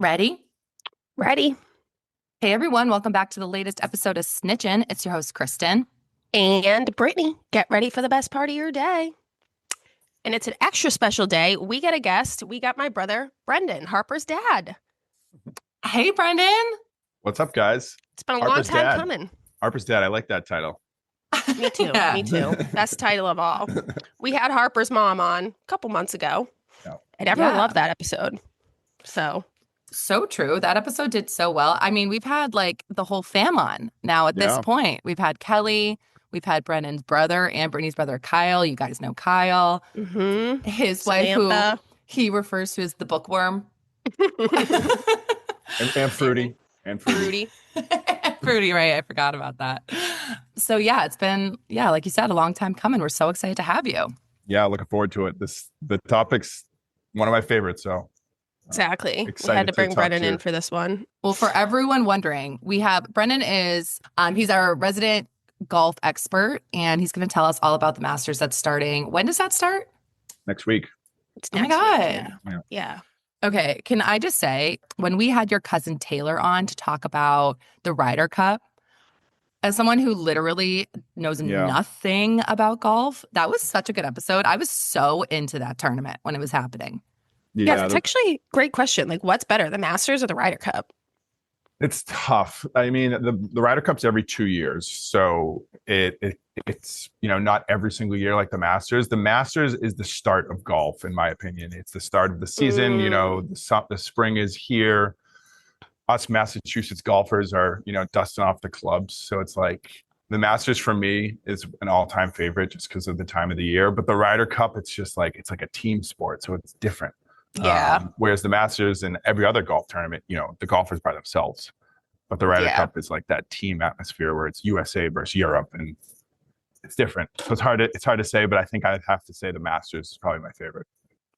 Ready? Ready. Hey, everyone. Welcome back to the latest episode of Snitchin'. It's your host, Kristen. And Brittany, get ready for the best part of your day. And it's an extra special day. We get a guest. We got my brother, Brendan, Harper's dad. Hey, Brendan. What's up, guys? It's been a Harper's long time dad. coming. Harper's dad. I like that title. Me too. Yeah. Me too. Best title of all. We had Harper's mom on a couple months ago. Yeah. And everyone Yeah. loved that episode. So true. That episode did so well. I mean, we've had like the whole fam on now at this Yeah. point. We've had Kelly. We've had Brendan's brother and Brittany's brother, Kyle. You guys know Kyle. Mm-hmm. His wife, Samantha. who he refers to as the bookworm. And Fruity. And Fruity. Rudy. Fruity, right? I forgot about that. So yeah, it's been, like you said, a long time coming. We're so excited to have you. Yeah, looking forward to it. The topic's one of my favorites. So Exactly. We excited had to to bring talk Brendan to you. in for this one. Well, for everyone wondering, we have Brendan is he's our resident golf expert, and he's going to tell us all about the Masters that's starting. When does that start? next week. It's Oh my next God. week. Yeah. Okay, can I just say, when we had your cousin Taylor on to talk about the Ryder Cup, as someone who literally knows Yeah. nothing about golf, that was such a good episode. I was so into that tournament when it was happening. Yeah, it's actually a great question. Like, what's better, the Masters or the Ryder Cup? It's tough. I mean, the Ryder Cup's every 2 years, so it's not every single year like the Masters. The Masters is the start of golf, in my opinion. It's the start of the season. The spring is here. Us Massachusetts golfers are dusting off the clubs, so it's like the Masters for me is an all-time favorite just because of the time of the year. But the Ryder Cup, it's just like it's like a team sport, so it's different. Yeah. Whereas the Masters and every other golf tournament, the golfers by themselves. But the Ryder Cup is like that team atmosphere where it's USA versus Europe, and it's different. So it's hard to say, but I think I'd have to say the Masters is probably my favorite.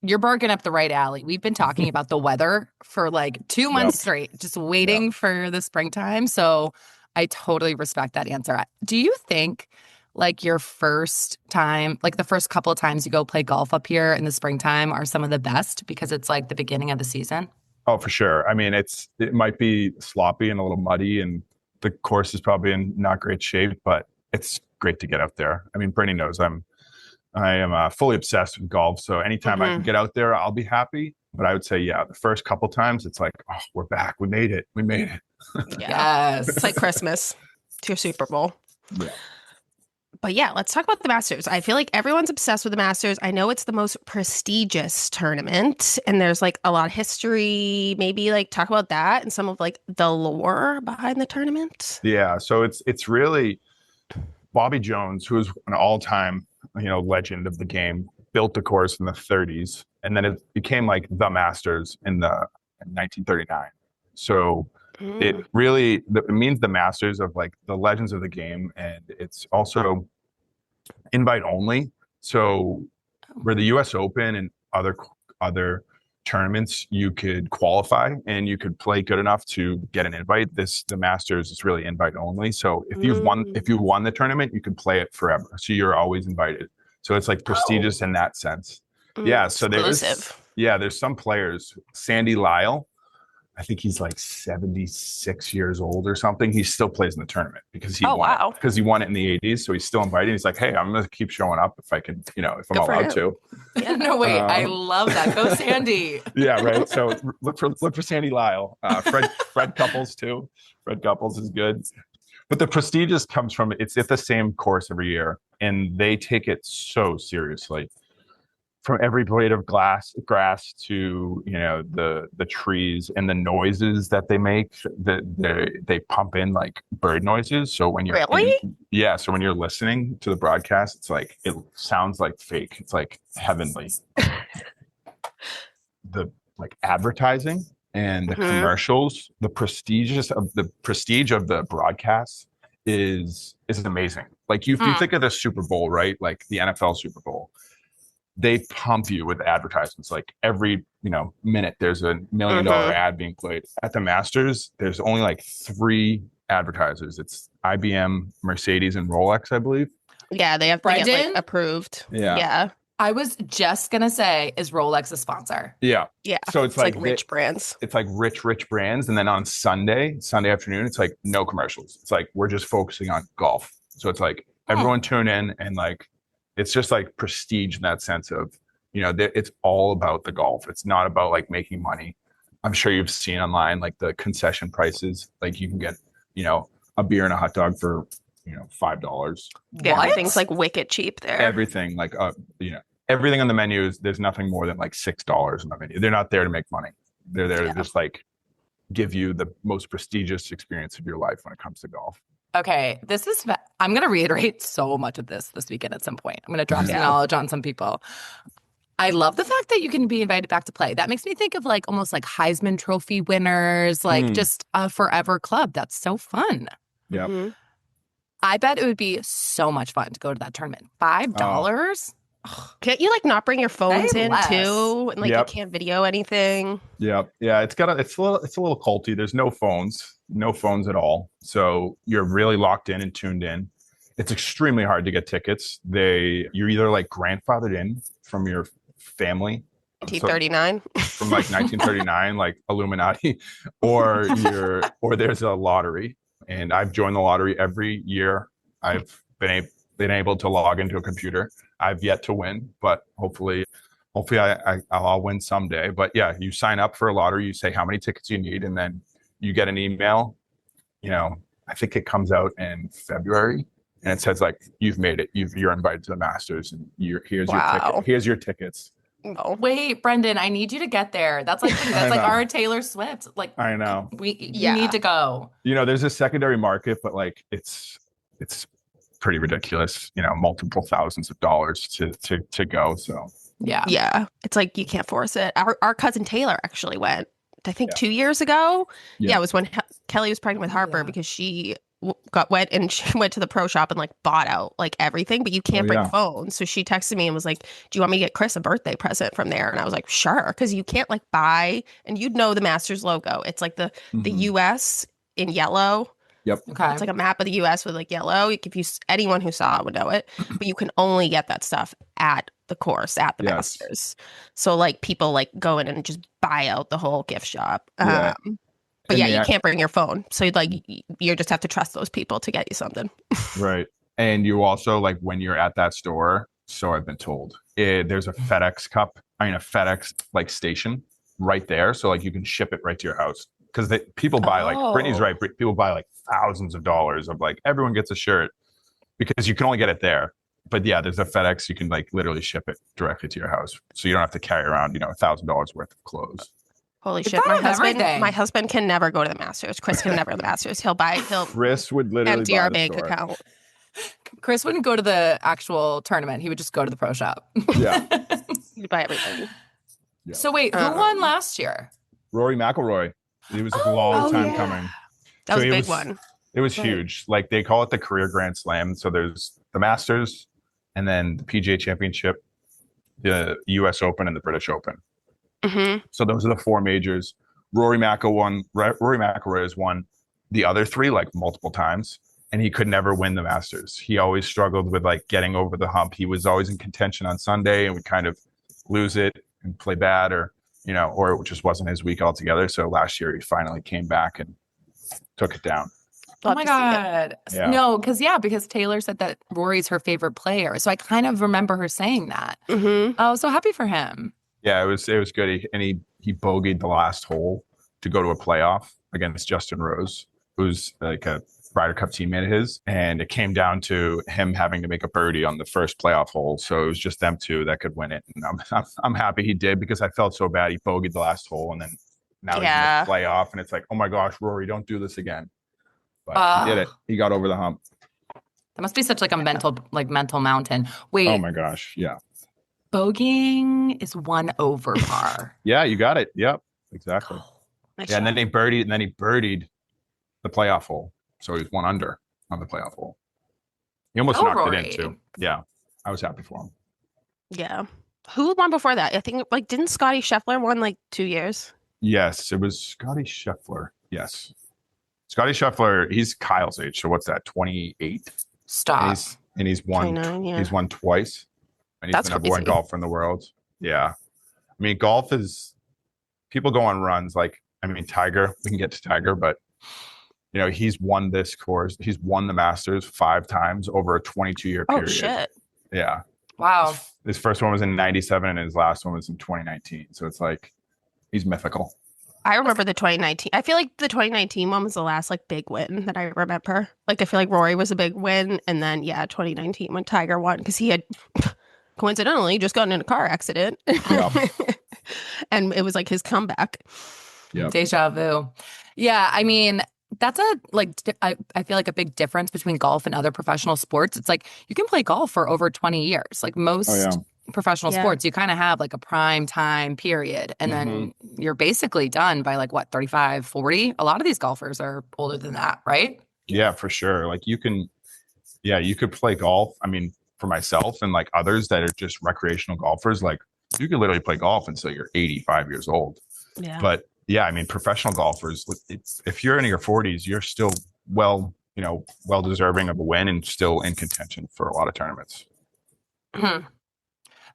You're barking up the right alley. We've been talking about the weather for like 2 months straight, just waiting for the springtime. So I totally respect that answer. Do you think like your first time, like the first couple of times you go play golf up here in the springtime are some of the best because it's like the beginning of the season? Oh, for sure. I mean, it might be sloppy and a little muddy, and the course is probably in not great shape, but it's great to get out there. I mean, Brittany knows I am fully obsessed with golf. So anytime I can get out there, I'll be happy. But I would say, the first couple times, it's like, oh, we're back. We made it. Yes. It's like Christmas to your Super Bowl. Yeah. But yeah, let's talk about the Masters. I feel like everyone's obsessed with the Masters. I know it's the most prestigious tournament, and there's like a lot of history. Maybe like talk about that and some of like the lore behind the tournament. Yeah. So it's really Bobby Jones, who is an all-time, legend of the game, built the course in the 30s, and then it became like the Masters in 1939. So it really it means the Masters of like the legends of the game, and it's also invite only. So where the U.S. Open and other tournaments, you could qualify and you could play good enough to get an invite. The Masters is really invite only. So if you won the tournament, you could play it forever. So you're always invited. So it's like prestigious in that sense. Yeah. So there's some players. Sandy Lyle, I think he's like 76 years old or something. He still plays in the tournament because he won it in the 80s. So he's still invited. He's like, hey, I'm going to keep showing up if I can, if I'm allowed to. Yeah, no, wait. I love that. Go Sandy. Yeah, right. So look for Sandy Lyle. Fred Couples too. Fred Couples is good. But the prestigious comes from it's at the same course every year, and they take it so seriously. From every blade of grass to the trees and the noises that they make, that they pump in like bird noises. So when you're so when you're listening to the broadcast, it's like it sounds like fake. It's like heavenly. The like advertising and the commercials, the prestige of the broadcast is amazing. Like if you think of the Super Bowl, right? Like the NFL Super Bowl. They pump you with advertisements. Like every minute there's a $1 million ad being played. At the Masters, there's only like 3 advertisers. It's IBM, Mercedes, and Rolex, I believe. Yeah, they have to get like approved. Yeah. I was just gonna say, is Rolex a sponsor? Yeah. Yeah. So it's like rich brands. It's like rich brands. And then on Sunday afternoon, it's like no commercials. It's like we're just focusing on golf. So it's like everyone tune in, and like it's just like prestige in that sense of, it's all about the golf. It's not about like making money. I'm sure you've seen online like the concession prices. Like you can get, a beer and a hot dog for, $5. Yeah, What? everything's like wicked cheap there. Everything like everything on the menu there's nothing more than like $6 on the menu. They're not there to make money. They're there to just like give you the most prestigious experience of your life when it comes to golf. Okay, I'm going to reiterate so much of this weekend at some point. I'm going to drop some knowledge on some people. I love the fact that you can be invited back to play. That makes me think of like almost like Heisman Trophy winners, like just a forever club. That's so fun. Yeah. Mm-hmm. I bet it would be so much fun to go to that tournament. $5? Can't you like not bring your phones Say in less. too? And like you can't video anything. Yeah. It's a little culty. There's no phones at all. So you're really locked in and tuned in. It's extremely hard to get tickets. You're either like grandfathered in from your family, 1939 from like 1939, like Illuminati, or there's a lottery. And I've joined the lottery every year. I've been able to log into a computer. I've yet to win, but hopefully I'll win someday. But yeah, you sign up for a lottery, you say how many tickets you need, and then you get an email. I think it comes out in February, and it says like you've made it. You're invited to the Masters, and here's your ticket. Here's your tickets. Oh. Wait, Brendan, I need you to get there. That's like our Taylor Swift. Like I know. You need to go. There's a secondary market, but like it's pretty ridiculous. Multiple thousands of dollars to go. So yeah, it's like you can't force it. Our cousin Taylor actually went. I think 2 years ago. Yeah, it was when Kelly was pregnant with Harper because she went to the pro shop and like bought out like everything, but you can't bring phones. So she texted me and was like, "Do you want me to get Chris a birthday present from there?" And I was like, "Sure," because you can't like buy, and the Masters logo. It's like the U.S. in yellow. Yep. Okay. It's like a map of the U.S. with like yellow. If anyone who saw it would know it, but you can only get that stuff at the course at the Masters. So like people like go in and just buy out the whole gift shop. Yeah. But you can't bring your phone. So you just have to trust those people to get you something. Right. And you also like when you're at that store, so I've been told, there's a FedEx like station right there. So like you can ship it right to your house. Because people buy like Brittany's right. People buy like thousands of dollars of like everyone gets a shirt because you can only get it there. But yeah, there's a FedEx. You can like literally ship it directly to your house, so you don't have to carry around $1,000 worth of clothes. Holy shit! My husband can never go to the Masters. Chris can never go to the Masters. Chris would literally empty our bank account. Chris wouldn't go to the actual tournament. He would just go to the pro shop. Yeah, he'd buy everything. Yeah. So wait, who won last year? Rory McIlroy. It was a long time coming. That was a big one. It was huge. Like they call it the career Grand Slam. So there's the Masters, and then the PGA Championship, the US Open, and the British Open. Mm-hmm. So those are the four majors. Rory McIlroy has won the other three like multiple times, and he could never win the Masters. He always struggled with like getting over the hump. He was always in contention on Sunday and would kind of lose it and play bad, or it just wasn't his week altogether. So last year he finally came back and took it down. Oh my God. Yeah. No, because Taylor said that Rory's her favorite player. So I kind of remember her saying that. Mm-hmm. Oh, so happy for him. Yeah, it was good. He bogeyed the last hole to go to a playoff against Justin Rose, who's like a Ryder Cup teammate of his. And it came down to him having to make a birdie on the first playoff hole. So it was just them two that could win it. And I'm happy he did, because I felt so bad. He bogeyed the last hole, and then now he's in the playoff, and it's like, oh my gosh, Rory, don't do this again. But he did it. He got over the hump. That must be such like a mental mountain. Wait. Oh my gosh. Yeah. Bogeying is 1 over par. Yeah, you got it. Yep. Exactly. Nice and then he birdied the playoff hole. So he was 1 under on the playoff hole. He almost knocked Rory. it in too. Yeah. I was happy for him. Yeah. Who won before that? I think didn't Scotty Scheffler won 2 years? Yes, it was Scotty Scheffler. Yes. Scotty Scheffler, he's Kyle's age. So what's that? 28. Stop. And he's won. 29, yeah. He's won twice. and he's That's the number one crazy. golfer in the world. Yeah. I mean, golf is people go on runs. Like, I mean, Tiger, we can get to Tiger, but he's won this course. He's won the Masters 5 times over a 22-year Oh, period. shit. Yeah. Wow. His first one was in 97 and his last one was in 2019. So it's like he's mythical. I remember the 2019. I feel like the 2019 one was the last like big win that I remember. Like I feel like Rory was a big win, and then 2019 when Tiger won because he had coincidentally just gotten in a car accident, and it was like his comeback. Yeah. Deja vu. Yeah, I mean, that's I feel like a big difference between golf and other professional sports. It's like you can play golf for over 20 years. Like most professional sports, you kind of have like a prime time period, and then you're basically done by like what, 35, 40. A lot of these golfers are older than that, right? Yeah, for sure. Like you could play golf. I mean, for myself and like others that are just recreational golfers, like you can literally play golf until you're 85 years old. Yeah. But yeah, I mean, professional golfers, if you're in your 40s, you're still well deserving of a win and still in contention for a lot of tournaments.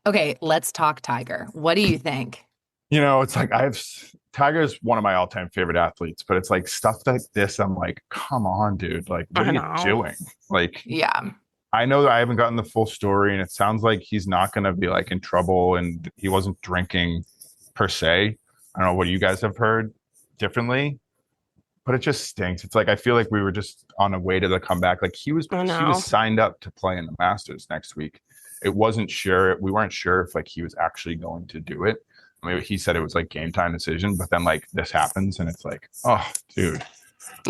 Okay, let's talk Tiger. What do you think? It's like Tiger's one of my all-time favorite athletes, but it's like stuff like this. I'm like, come on, dude. Like, what are you doing? Like, yeah, I know that I haven't gotten the full story, and it sounds like he's not going to be like in trouble, and he wasn't drinking per se. I don't know what you guys have heard differently, but it just stinks. It's like I feel like we were just on a way to the comeback. Like he was signed up to play in the Masters next week. We weren't sure if like he was actually going to do it. I mean, he said it was like game time decision, but then like this happens and it's like, oh, dude.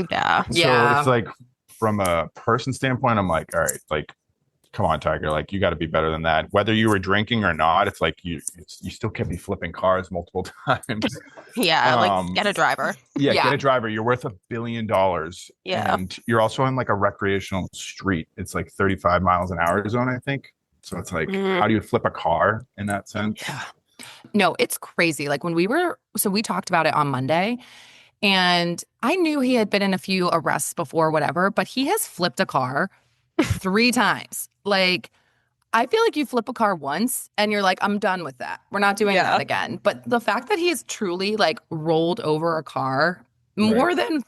Yeah. So it's like from a person standpoint, I'm like, all right, like, come on, Tiger, like you got to be better than that. Whether you were drinking or not, it's like you still can't be flipping cars multiple times. Yeah, like get a driver. Yeah, get a driver. You're worth $1 billion. Yeah. And you're also on like a recreational street. It's like 35 miles an hour zone, I think. So it's like, how do you flip a car in that sense? Yeah. No, it's crazy. Like when we talked about it on Monday, and I knew he had been in a few arrests before, whatever, but he has flipped a car 3 times. Like, I feel like you flip a car once and you're like, I'm done with that. We're not doing that again. But the fact that he has truly like rolled over a car more than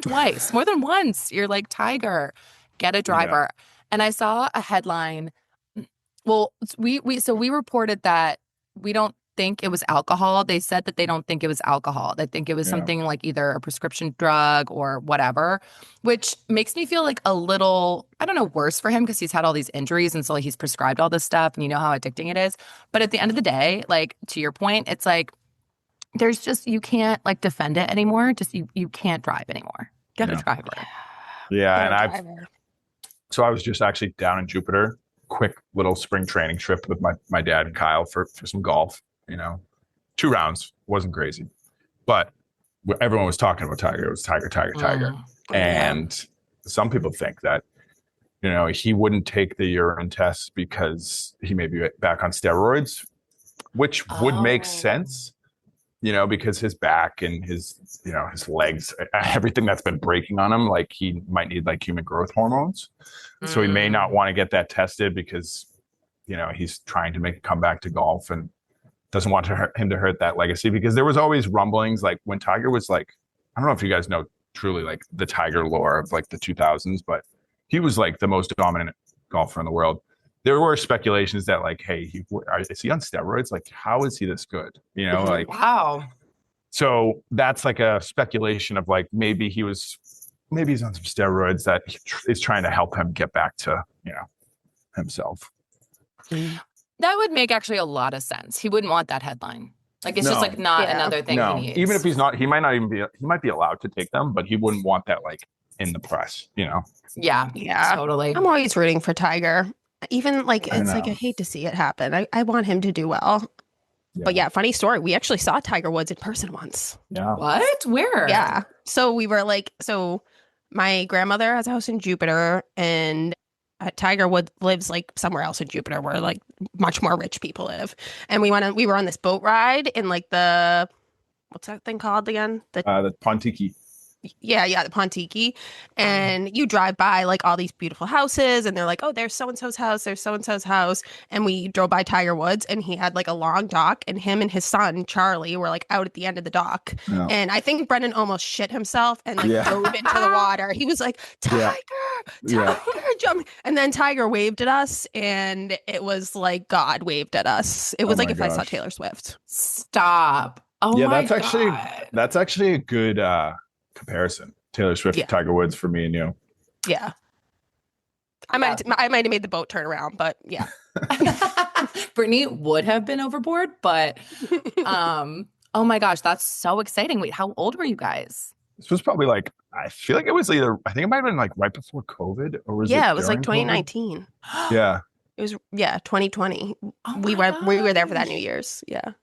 twice, more than once, you're like, Tiger, get a driver. Yeah. And I saw a headline. Well, we reported that we don't think it was alcohol. They said that they don't think it was alcohol. They think it was something like either a prescription drug or whatever, which makes me feel like a little, I don't know, worse for him because he's had all these injuries and so he's prescribed all this stuff and you know how addicting it is. But at the end of the day, like to your point, it's like there's just, you can't like defend it anymore. Just you can't drive anymore. Get a driver. Yeah. And I was just actually down in Jupiter. Quick little spring training trip with my dad and Kyle for some golf, 2 rounds, wasn't crazy, but everyone was talking about Tiger. It was Tiger. And some people think that, he wouldn't take the urine test because he may be back on steroids, which would make sense, because his back and his legs, everything that's been breaking on him, like he might need like human growth hormones. So he may not want to get that tested because, he's trying to make a comeback to golf and doesn't want him to hurt that legacy, because there was always rumblings like when Tiger was like, I don't know if you guys know truly like the Tiger lore of like the 2000s, but he was like the most dominant golfer in the world. There were speculations that like, hey, is he on steroids? Like, how is he this good? Like, wow. So that's like a speculation of like, maybe he's on some steroids that is trying to help him get back to, himself. That would make actually a lot of sense. He wouldn't want that headline. Like, it's just like not another thing he needs. Even if he's not, he might be allowed to take them, but he wouldn't want that like in the press, Yeah, totally. I'm always rooting for Tiger. Even like, it's like, I hate to see it happen. I want him to do well. Yeah. But funny story. We actually saw Tiger Woods in person once. Yeah. What? Where? Yeah. So we were like, my grandmother has a house in Jupiter and Tiger Woods lives like somewhere else in Jupiter where like much more rich people live. And we were on this boat ride in like what's that thing called again? The Pontiki. Yeah, the Pontiki. And you drive by like all these beautiful houses and they're like, oh, there's so-and-so's house, there's so-and-so's house. And we drove by Tiger Woods and he had like a long dock and him and his son, Charlie, were like out at the end of the dock. Yeah. And I think Brendan almost shit himself and like Yeah. dove into the water. He was like, Tiger, Yeah. jump. And then Tiger waved at us and it was like God waved at us. It was Oh like my if I saw gosh. Taylor Swift. Stop. Oh Yeah, my that's actually a good comparison. Taylor Swift, Yeah. Tiger Woods for me and you. Yeah. I might have made the boat turn around, but yeah. Brittany would have been overboard, but oh my gosh, that's so exciting. Wait, how old were you guys? This was probably like, I feel like it was either, I think it might have been like right before COVID or was Yeah, it was like during COVID? 2019. Yeah. It was 2020. Oh we my were there for that gosh. New Year's. Yeah.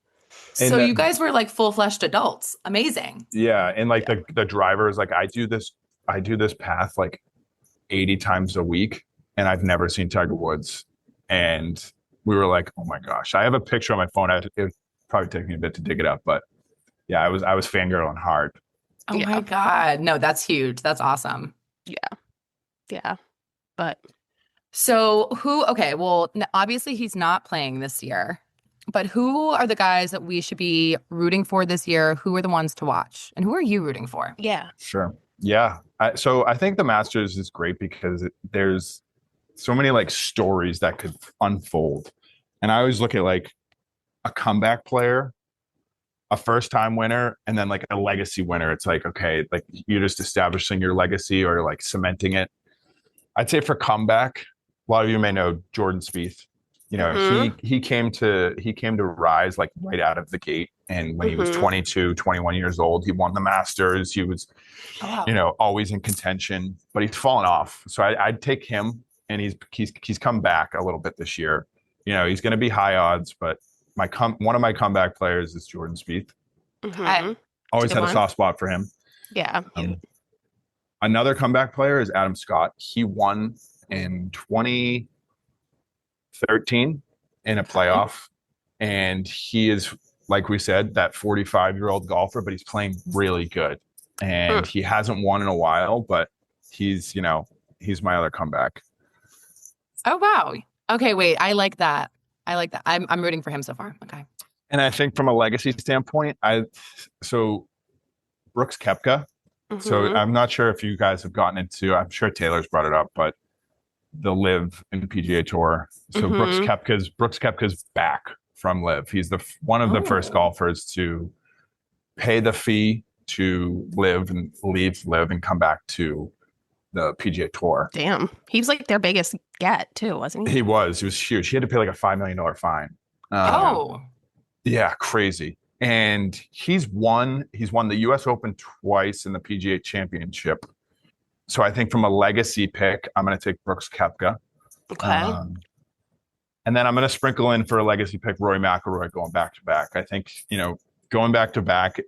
So And you guys were like full-fleshed adults. Amazing. Yeah. And like the driver is like, I do this path like 80 times a week and I've never seen Tiger Woods. And we were like, oh my gosh, I have a picture on my phone. It would probably take me a bit to dig it up, but yeah, I was fangirling hard. Oh Yeah. my God. No, that's huge. That's awesome. Yeah. But So okay, well, obviously he's not playing this year, but who are the guys that we should be rooting for this year? Who are the ones to watch? And who are you rooting for? yeah. Sure. Yeah. So I think the Masters is great because there's so many like stories that could unfold. And I always look at like a comeback player, a first time winner, and then like a legacy winner. It's like, okay, like you're just establishing your legacy or like cementing it. I'd say for comeback, a lot of you may know Jordan Spieth. You know, he came to rise like right out of the gate. And when he was 22, 21 years old, he won the Masters. He was, always in contention, but he's fallen off. So I'd take him, and he's come back a little bit this year. You know, he's going to be high odds, but one of my comeback players is Jordan Spieth. Always had a soft spot for him. Yeah. Another comeback player is Adam Scott. He won in 2013 in a playoff, and he is, like we said, that 45-year-old golfer, but he's playing really good. And he hasn't won in a while, but he's my other comeback. Oh, wow. Okay, wait. I like that. I'm rooting for him so far. Okay. And I think from a legacy standpoint, so Brooks Koepka. So I'm not sure if you guys have gotten into, I'm sure Taylor's brought it up, but the Live in PGA Tour. So Brooks Koepka's back from Live. He's one of the first golfers to pay the fee to Live and leave Live and come back to the PGA Tour. Damn. He was like their biggest get too, wasn't he? He was huge. He had to pay like a $5 million fine. Yeah, crazy. And he's won the US Open twice in the PGA Championship. So I think from a legacy pick, I'm going to take Brooks Koepka. Okay. And then I'm going to sprinkle in for a legacy pick Rory McIlroy going back to back. I think, going back to back,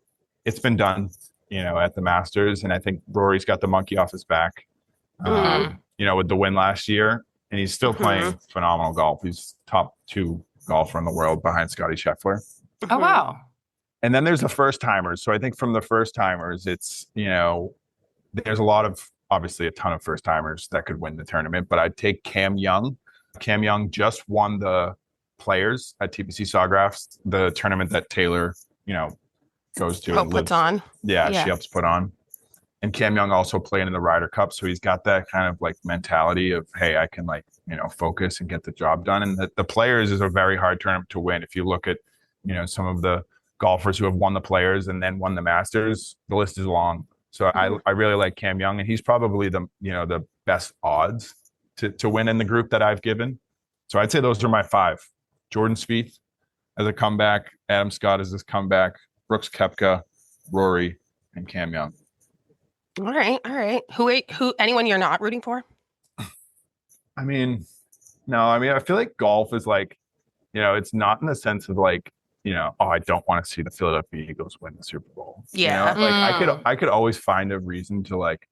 it's been done, at the Masters. And I think Rory's got the monkey off his back, with the win last year. And he's still playing phenomenal golf. He's top 2 golfer in the world behind Scottie Scheffler. Oh, wow. And then there's the first timers. So I think from the first timers, it's, there's obviously a ton of first timers that could win the tournament, but I'd take Cam Young. Cam Young just won the Players at TPC Sawgrass, the tournament that Taylor, goes to. Oh, puts on. Yeah, she helps put on. And Cam Young also played in the Ryder Cup. So he's got that kind of like mentality of, hey, I can focus and get the job done. And the Players is a very hard tournament to win. If you look at, some of the golfers who have won the Players and then won the Masters, the list is long. So I really like Cam Young, and he's probably the best odds to win in the group that I've given. So I'd say those are my 5. Jordan Spieth as a comeback, Adam Scott as his comeback, Brooks Koepka, Rory, and Cam Young. All right. Who anyone you're not rooting for? I mean, no, I feel like golf is like, it's not in the sense of like, I don't want to see the Philadelphia Eagles win the Super Bowl. Yeah. Like I could always find a reason to like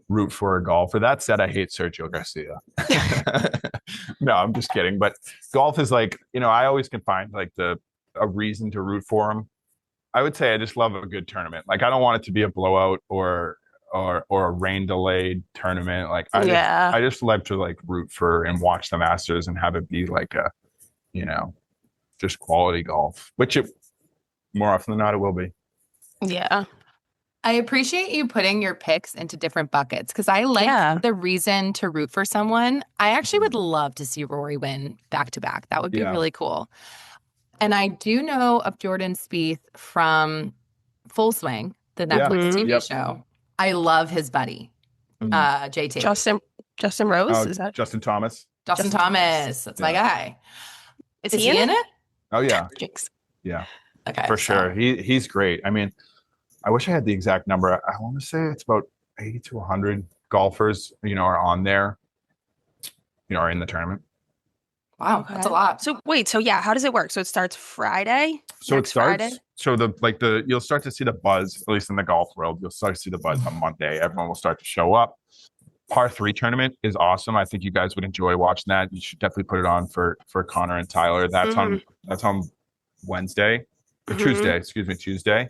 root for a golfer. That said, I hate Sergio Garcia. No, I'm just kidding. But golf is like, I always can find like a reason to root for him. I would say I just love a good tournament. Like I don't want it to be a blowout or or a rain delayed tournament. Like Yeah. I just love to like root for and watch the Masters and have it be like a, just quality golf, which it more often than not it will be. Yeah. I appreciate you putting your picks into different buckets because I like the reason to root for someone. I actually would love to see Rory win back to back. That would be really cool. And I do know of Jordan Spieth from Full Swing, the Netflix TV show. I love his buddy, JT. Justin Rose? Is that Justin Thomas? Justin Thomas. That's my guy. Is he in it? Oh yeah. Jinx. Yeah. Okay. For sure. He's great. I mean, I wish I had the exact number. I want to say it's about 80 to 100 golfers, are on there, are in the tournament. Wow, that's a lot. So wait, how does it work? So it starts Friday? So it starts Friday? So you'll start to see the buzz, at least in the golf world. You'll start to see the buzz on Monday. Everyone will start to show up. Par 3 tournament is awesome. I think you guys would enjoy watching that. You should definitely put it on for Connor and Tyler. That's on Wednesday or Tuesday.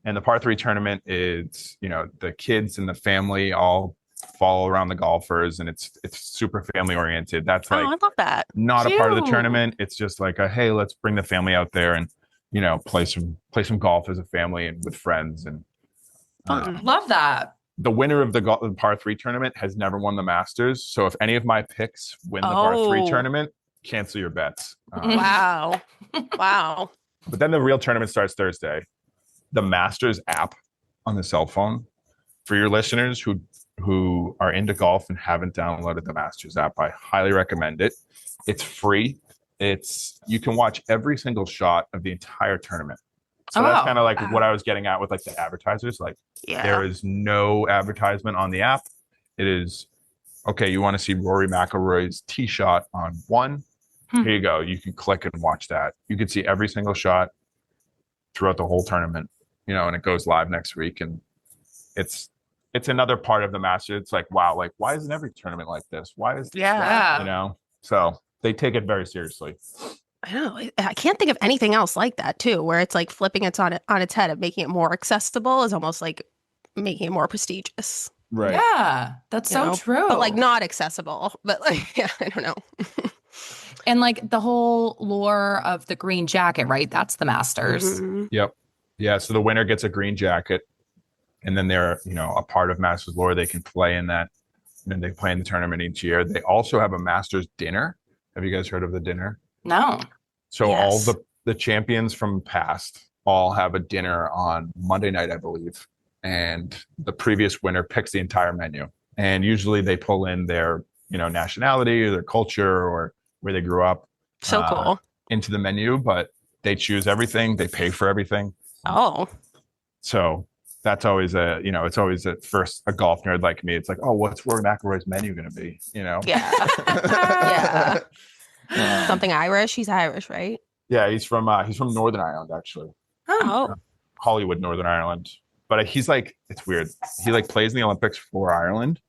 And the par 3 tournament is, the kids and the family all follow around the golfers, and it's super family oriented. That's like, I love that. Not a part of the tournament. It's just like hey, let's bring the family out there and play some golf as a family and with friends. And love that. The winner of the par 3 tournament has never won the Masters. So if any of my picks win the par 3 tournament, cancel your bets. Wow. But then the real tournament starts Thursday. The Masters app on the cell phone, for your listeners who are into golf and haven't downloaded the Masters app, I highly recommend it. It's free. You can watch every single shot of the entire tournament. So that's kind of like what I was getting at with like the advertisers. Like there is no advertisement on the app. It is, okay, you want to see Rory McIlroy's tee shot on 1. Here you go. You can click and watch that. You can see every single shot throughout the whole tournament, and it goes live next week. And it's another part of the Masters. It's like, wow, like why isn't every tournament like this? Why is so they take it very seriously. I know. I can't think of anything else like that too, where it's like flipping it on its head and making it more accessible is almost like making it more prestigious. Right. Yeah, that's so true. But like not accessible. But like, I don't know. And like the whole lore of the green jacket, right? That's the Masters. Yep. Yeah. So the winner gets a green jacket, and then they're, a part of Masters lore. They can play in that, and they play in the tournament each year. They also have a Masters dinner. Have you guys heard of the dinner? No. So all the champions from past all have a dinner on Monday night, I believe. And the previous winner picks the entire menu. And usually they pull in their, nationality or their culture or where they grew up. So cool. Into the menu, but they choose everything. They pay for everything. Oh. So that's always it's always at first a golf nerd like me. It's like, oh, what's Rory McIlroy's menu going to be? Yeah. Yeah. Something Irish. He's Irish, right? Yeah, he's from Northern Ireland, actually. Oh. Hollywood, Northern Ireland. But he's like, it's weird. He like plays in the Olympics for Ireland.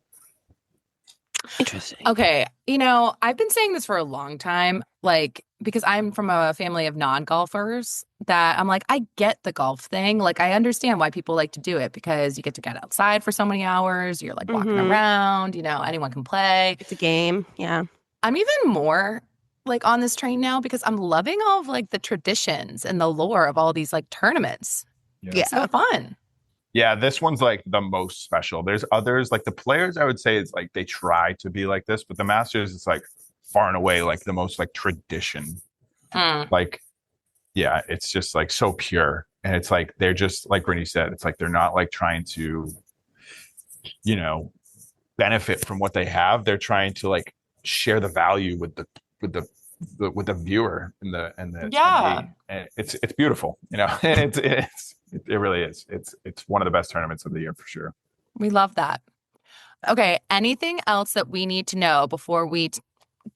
Interesting. Okay. I've been saying this for a long time, like, because I'm from a family of non-golfers that I'm like, I get the golf thing. Like, I understand why people like to do it because you get to get outside for so many hours. You're like walking around, anyone can play. It's a game. Yeah. I'm even more like on this train now because I'm loving all of like the traditions and the lore of all these like tournaments. Yeah. It's so fun. Yeah, this one's like the most special. There's others, like the players, I would say it's like they try to be like this, but the Masters is like far and away like the most like tradition. Like, yeah, it's just like so pure. And it's like they're just like Brittany said, it's like they're not like trying to, benefit from what they have. They're trying to like share the value with the viewer and it's beautiful. It really is. It's one of the best tournaments of the year for sure. We love that. Okay. Anything else that we need to know before we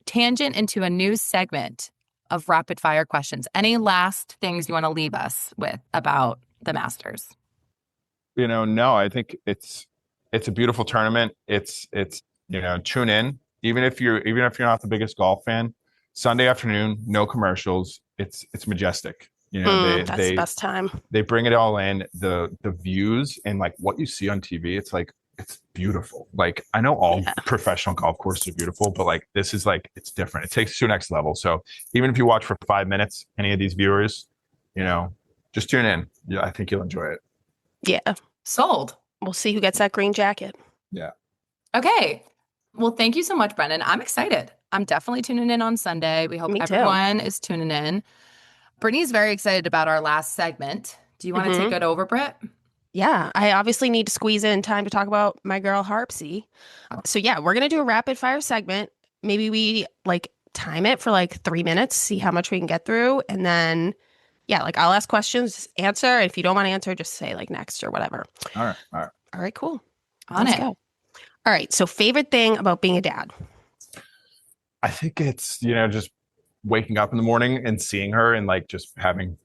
tangent into a new segment of rapid fire questions? Any last things you want to leave us with about the Masters? No, I think it's a beautiful tournament. It's tune in. Even if you're not the biggest golf fan, Sunday afternoon, no commercials. It's majestic. That's the best time. They bring it all in, the views and like what you see on TV. It's like it's beautiful. Like I know all Yeah. professional golf courses are beautiful, but like this is like it's different. It takes it to the next level. So even if you watch for 5 minutes, any of these viewers, just tune in. Yeah, I think you'll enjoy it. Yeah. Sold. We'll see who gets that green jacket. Yeah. Okay. Well, thank you so much, Brendan. I'm excited. I'm definitely tuning in on Sunday. We hope Me too. everyone is tuning in. Brittany's very excited about our last segment. Do you want to take it over, Britt? Yeah, I obviously need to squeeze in time to talk about my girl Harpsy. So yeah, we're gonna do a rapid fire segment. Maybe we like time it for like 3 minutes, see how much we can get through, and then yeah, like I'll ask questions, just answer. And if you don't want to answer, just say like next or whatever. All right. All right, cool. On Let's it. go. All right. So favorite thing about being a dad? I think it's, just waking up in the morning and seeing her and like just having,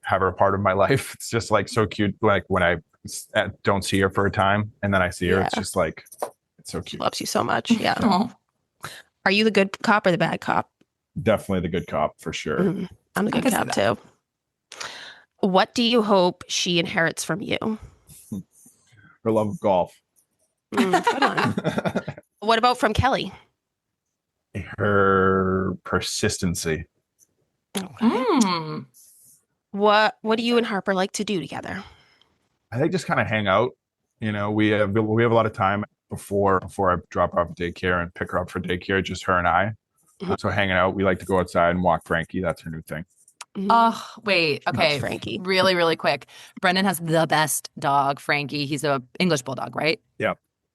have her a part of my life. It's just like so cute. Like when I don't see her for a time and then I see her, it's just like, it's so cute. Loves you so much. Yeah. Aw. Are you the good cop or the bad cop? Definitely the good cop for sure. I'm the I good can see cop too. What do you hope she inherits from you? Her love of golf. Good one. What about from Kelly? Her persistency. Okay. Mm. What do you and Harper like to do together? I think just kind of hang out. We have a lot of time before I drop her off at daycare and pick her up for daycare, just her and I. So hanging out, we like to go outside and walk Frankie. That's her new thing. Oh, wait. Okay. Frankie. Really, really quick. Brendan has the best dog, Frankie. He's a English bulldog, right? Yeah.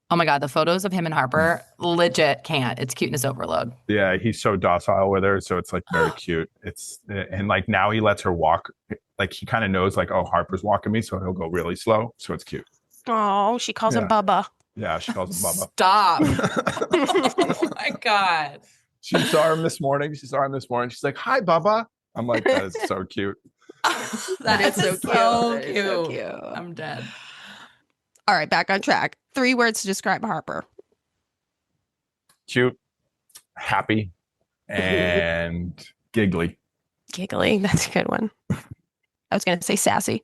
Oh my God. The photos of him and Harper legit can't. It's cuteness overload. Yeah, he's so docile with her, so it's like very cute. And like now he lets her walk. Like he kind of knows like, oh, Harper's walking me, so he'll go really slow. So it's cute. Oh, she calls him Bubba. Yeah, she calls him Bubba. Stop. Oh my God. She saw him this morning. She's like, "Hi, Bubba." I'm like, that is so cute. That is so That is cute. so cute. I'm dead. All right, back on track. 3 words to describe Harper. Cute, happy, and giggly. Giggly. That's a good one. I was going to say sassy.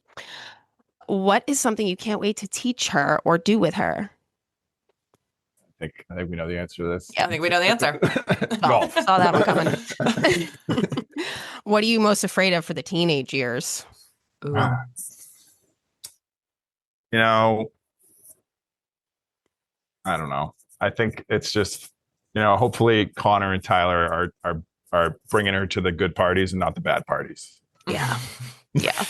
What is something you can't wait to teach her or do with her? I think we know the answer to this. Yeah, I think we know the answer. Golf. Saw that one coming. What are you most afraid of for the teenage years? Ooh. I don't know. I think it's just, hopefully Connor and Tyler are bringing her to the good parties and not the bad parties. Yeah. Yeah.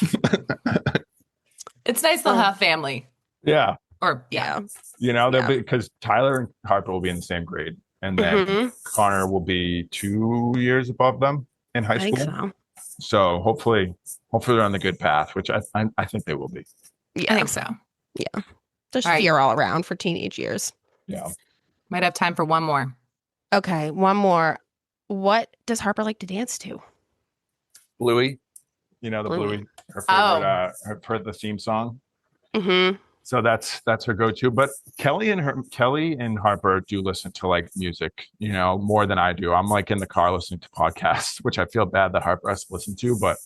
It's nice they'll have family. Yeah. Or, yeah. They'll be, because Tyler and Harper will be in the same grade. And then Connor will be 2 years above them in high I school. think so. So hopefully they're on the good path, which I think they will be. Yeah. I think so. Yeah. There's All right. fear all around for teenage years. Yeah. Might have time for one more. Okay. One more. What does Harper like to dance to? Bluey, the Bluey, her favorite, the theme song. Mm-hmm. So that's her go-to. But Kelly and Harper do listen to like music, more than I do. I'm like in the car listening to podcasts, which I feel bad that Harper has to listen to. But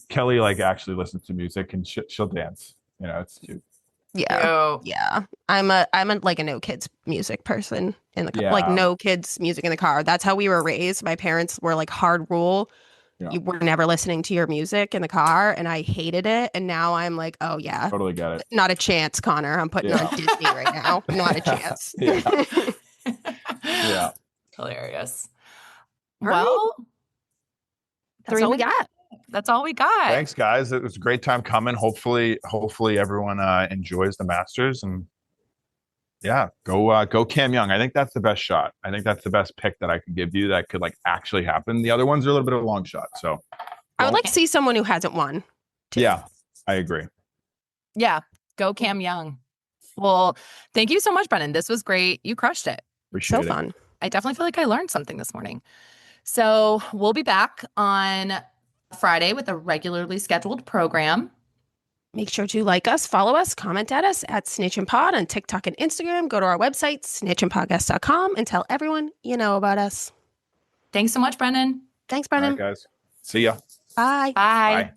Kelly like actually listens to music and she'll dance. It's cute. Yeah. Oh. Yeah. I'm a like a no kids music person in the car. Yeah. Like no kids music in the car. That's how we were raised. My parents were like hard rule. Yeah. You were never listening to your music in the car, and I hated it. And now I'm like, oh yeah, Totally get it. not a chance, Connor. I'm putting on Disney right now. Not a chance. Yeah. Hilarious. All right. Well, That's all we got. That's all we got. Thanks, guys. It was a great time coming. Hopefully everyone enjoys the Masters, and yeah, go Cam Young. I think that's the best shot. I think that's the best pick that I could give you that could like actually happen. The other ones are a little bit of a long shot. So I would like to see someone who hasn't won. Too. Yeah, I agree. Yeah, go Cam Young. Well, thank you so much, Brennan. This was great. You crushed it. Appreciate it. So fun. I definitely feel like I learned something this morning. So we'll be back on Friday with a regularly scheduled program. Make sure to like us, follow us, comment at us at snitchinpod on TikTok and Instagram. Go to our website, snitchinpodcast.com, and tell everyone you know about us. Thanks so much, Brennan. Thanks, All Brennan. right, guys. See ya. Bye. Bye. Bye.